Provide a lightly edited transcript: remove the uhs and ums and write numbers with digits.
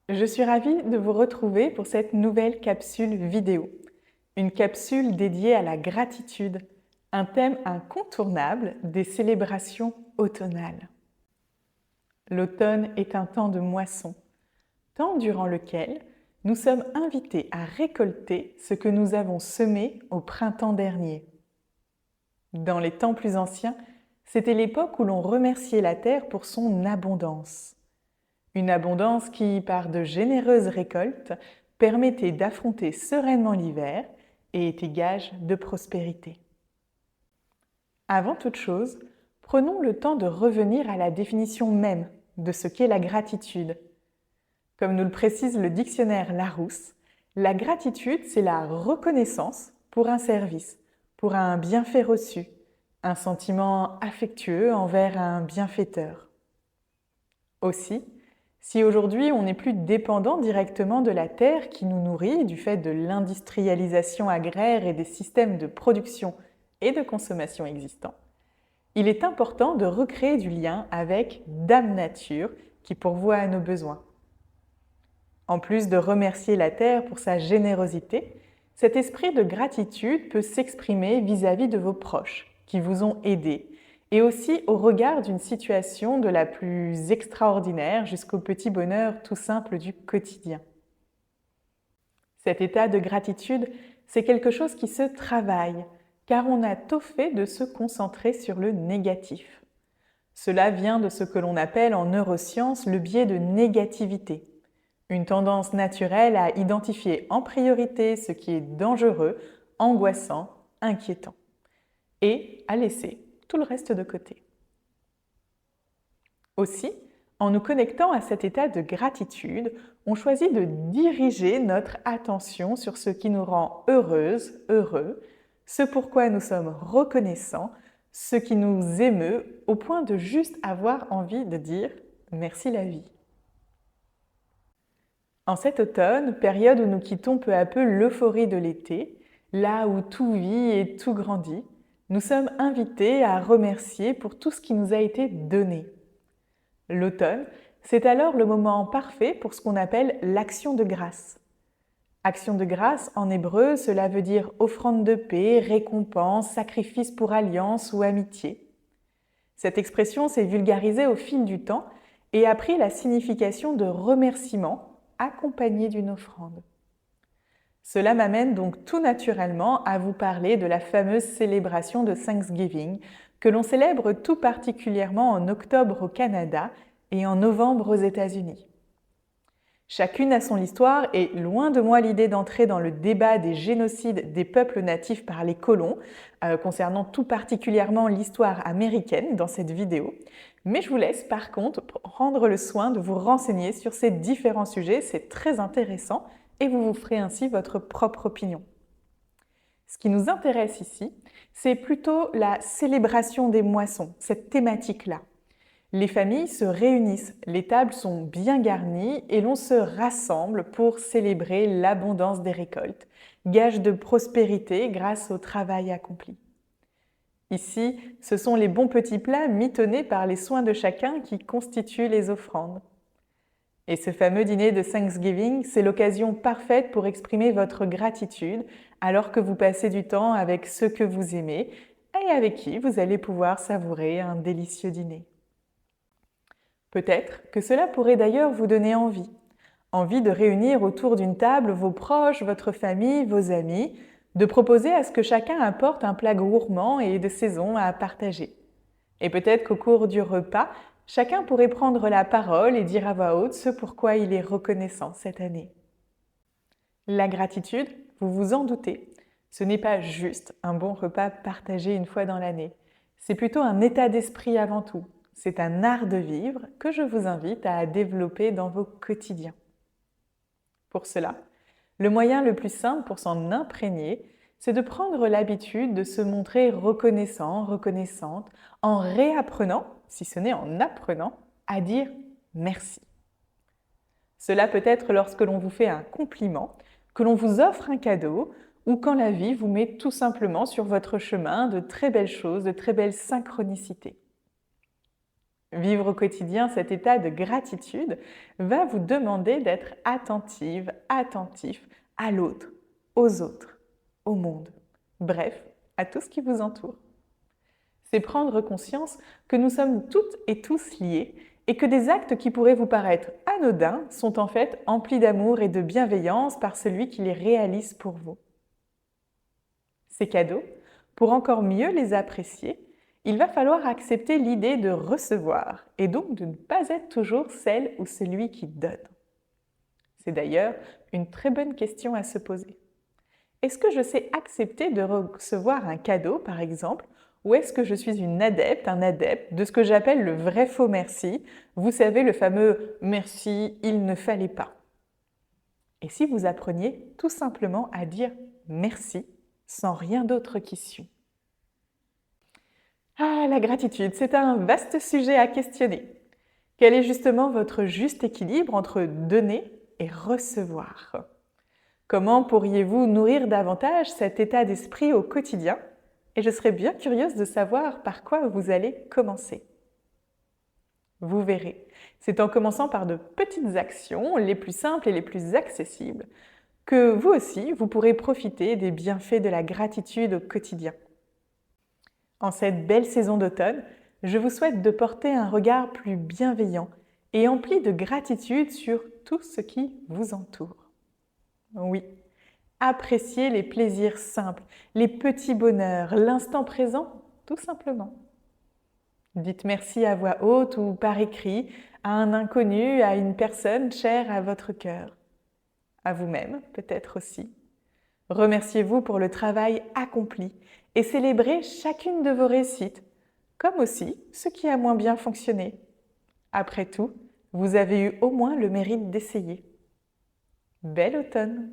Je suis ravie de vous retrouver pour cette nouvelle capsule vidéo. Une capsule dédiée à la gratitude, un thème incontournable des célébrations automnales. L'automne est un temps de moisson, temps durant lequel nous sommes invités à récolter ce que nous avons semé au printemps dernier. Dans les temps plus anciens, c'était l'époque où l'on remerciait la terre pour son abondance. Une abondance qui, par de généreuses récoltes, permettait d'affronter sereinement l'hiver et était gage de prospérité. Avant toute chose, prenons le temps de revenir à la définition même de ce qu'est la gratitude. Comme nous le précise le dictionnaire Larousse, la gratitude, c'est la reconnaissance pour un service, pour un bienfait reçu, un sentiment affectueux envers un bienfaiteur. Aussi, si aujourd'hui on n'est plus dépendant directement de la terre qui nous nourrit du fait de l'industrialisation agraire et des systèmes de production et de consommation existants, il est important de recréer du lien avec Dame Nature qui pourvoit à nos besoins. En plus de remercier la terre pour sa générosité, cet esprit de gratitude peut s'exprimer vis-à-vis de vos proches qui vous ont aidé et aussi au regard d'une situation de la plus extraordinaire jusqu'au petit bonheur tout simple du quotidien. Cet état de gratitude, c'est quelque chose qui se travaille, car on a tôt fait de se concentrer sur le négatif. Cela vient de ce que l'on appelle en neurosciences le biais de négativité, une tendance naturelle à identifier en priorité ce qui est dangereux, angoissant, inquiétant, et à laisser tout le reste de côté. Aussi, en nous connectant à cet état de gratitude, on choisit de diriger notre attention sur ce qui nous rend heureuse, heureux, ce pourquoi nous sommes reconnaissants, ce qui nous émeut au point de juste avoir envie de dire « merci la vie ». En cet automne, période où nous quittons peu à peu l'euphorie de l'été, là où tout vit et tout grandit, nous sommes invités à remercier pour tout ce qui nous a été donné. L'automne, c'est alors le moment parfait pour ce qu'on appelle l'action de grâce. Action de grâce, en hébreu, cela veut dire offrande de paix, récompense, sacrifice pour alliance ou amitié. Cette expression s'est vulgarisée au fil du temps et a pris la signification de remerciement accompagné d'une offrande. Cela m'amène donc tout naturellement à vous parler de la fameuse célébration de Thanksgiving que l'on célèbre tout particulièrement en octobre au Canada et en novembre aux États-Unis. Chacune a son histoire et loin de moi l'idée d'entrer dans le débat des génocides des peuples natifs par les colons, concernant tout particulièrement l'histoire américaine dans cette vidéo, mais je vous laisse par contre prendre le soin de vous renseigner sur ces différents sujets, c'est très intéressant et vous vous ferez ainsi votre propre opinion. Ce qui nous intéresse ici, c'est plutôt la célébration des moissons, cette thématique-là. Les familles se réunissent, les tables sont bien garnies et l'on se rassemble pour célébrer l'abondance des récoltes, gage de prospérité grâce au travail accompli. Ici, ce sont les bons petits plats mitonnés par les soins de chacun qui constituent les offrandes. Et ce fameux dîner de Thanksgiving, c'est l'occasion parfaite pour exprimer votre gratitude alors que vous passez du temps avec ceux que vous aimez et avec qui vous allez pouvoir savourer un délicieux dîner. Peut-être que cela pourrait d'ailleurs vous donner envie de réunir autour d'une table vos proches, votre famille, vos amis, de proposer à ce que chacun apporte un plat gourmand et de saison à partager. Et peut-être qu'au cours du repas, chacun pourrait prendre la parole et dire à voix haute ce pourquoi il est reconnaissant cette année. La gratitude, vous vous en doutez, ce n'est pas juste un bon repas partagé une fois dans l'année. C'est plutôt un état d'esprit avant tout. C'est un art de vivre que je vous invite à développer dans vos quotidiens. Pour cela, le moyen le plus simple pour s'en imprégner, c'est de prendre l'habitude de se montrer reconnaissant, reconnaissante, en réapprenant, si ce n'est en apprenant, à dire merci. Cela peut être lorsque l'on vous fait un compliment, que l'on vous offre un cadeau, ou quand la vie vous met tout simplement sur votre chemin de très belles choses, de très belles synchronicités. Vivre au quotidien cet état de gratitude va vous demander d'être attentive, attentif à l'autre, aux autres, au monde, bref, à tout ce qui vous entoure. C'est prendre conscience que nous sommes toutes et tous liés et que des actes qui pourraient vous paraître anodins sont en fait emplis d'amour et de bienveillance par celui qui les réalise pour vous. Ces cadeaux, pour encore mieux les apprécier, il va falloir accepter l'idée de recevoir et donc de ne pas être toujours celle ou celui qui donne. C'est d'ailleurs une très bonne question à se poser. Est-ce que je sais accepter de recevoir un cadeau, par exemple, ou est-ce que je suis une adepte, un adepte de ce que j'appelle le vrai faux merci? Vous savez, le fameux merci, il ne fallait pas. Et si vous appreniez tout simplement à dire merci sans rien d'autre qui suit? Ah, la gratitude, c'est un vaste sujet à questionner. Quel est justement votre juste équilibre entre donner et recevoir? Comment pourriez-vous nourrir davantage cet état d'esprit au quotidien? Et je serais bien curieuse de savoir par quoi vous allez commencer. Vous verrez, c'est en commençant par de petites actions, les plus simples et les plus accessibles, que vous aussi, vous pourrez profiter des bienfaits de la gratitude au quotidien. En cette belle saison d'automne, je vous souhaite de porter un regard plus bienveillant et empli de gratitude sur tout ce qui vous entoure. Oui, appréciez les plaisirs simples, les petits bonheurs, l'instant présent, tout simplement. Dites merci à voix haute ou par écrit, à un inconnu, à une personne chère à votre cœur. À vous-même, peut-être aussi. Remerciez-vous pour le travail accompli et célébrez chacune de vos réussites, comme aussi ce qui a moins bien fonctionné. Après tout, vous avez eu au moins le mérite d'essayer. Bel automne!